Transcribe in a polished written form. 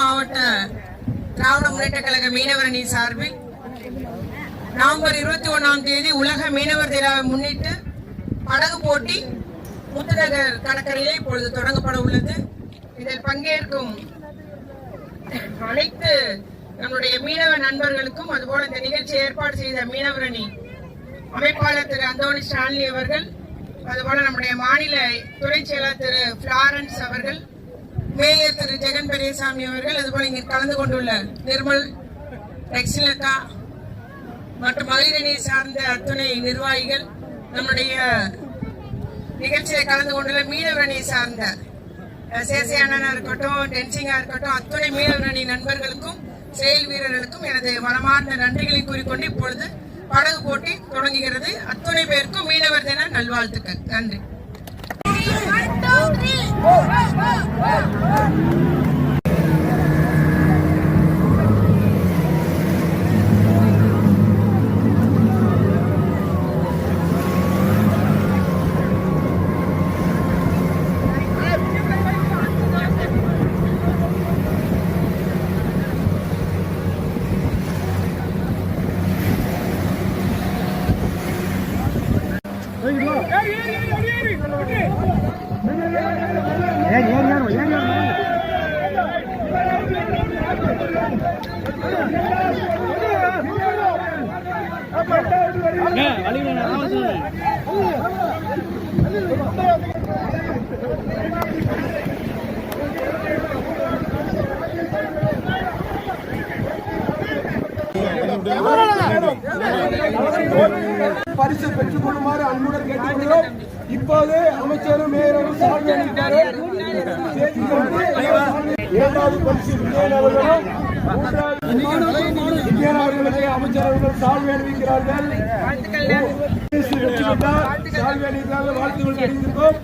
மாவட்ட திராவிட முன்னேற்ற கழக மீனவர் அணி சார்பில் நவம்பர் 21ஆம் தேதி உலக மீனவர் தினத்தை முன்னிட்டு படகு போட்டி முத்துநகர் கடற்கரையில் இப்பொழுது தொடங்கப்பட உள்ளது. இதில் பங்கேற்கும் அனைத்து நம்முடைய மீனவ நண்பர்களுக்கும் அதுபோல இந்த நிகழ்ச்சியை ஏற்பாடு செய்த மீனவர் அணி அமைப்பாளர் திரு அந்தோணி ஸ்டான்லி அவர்கள், அதுபோல நம்முடைய மாநில துறை செயலர் திரு பிளாரன்ஸ் அவர்கள், மேயர் திரு ஜெகன் பெரியசாமி அவர்கள், அதுபோல இங்கு கலந்து கொண்டுள்ள நிர்மல் ரெக்ஸிலக்கா மற்றும் மகளிரணி சார்ந்த அத்துணை நிர்வாகிகள், நம்முடைய நிகழ்ச்சியை கலந்து கொண்டுள்ள மீனவர் அணி சார்ந்த சேசையானா இருக்கட்டும், டென்சிங்கா இருக்கட்டும், அத்துணை மீனவர் அணி நண்பர்களுக்கும் செயல் வீரர்களுக்கும் எனது மனமார்ந்த நன்றிகளை கூறிக்கொண்டு இப்பொழுது படகு போட்டி தொடங்குகிறது. அத்துணை பேருக்கும் மீனவர் தின நல்வாழ்த்துக்கள். நன்றி. பரிசு பெற்றுக் கொள்ளுமாறு அன்புடன் கேட்டுக்கொள்கிறோம். இப்போது அமைச்சரும் மேயரும் சால்வை அளித்தார்கள். இரண்டாவது பரிசு விஜயன் அவர்களும், விஜயன் அவர்களுக்கு அமைச்சர் அவர்கள் சால்வை அணிவிக்கிறார்கள். வெற்றி பெற்றார். சால்வை அணிவிக்கிறார்கள். வாழ்த்துக்கள் தெரிவிக்கிறோம்.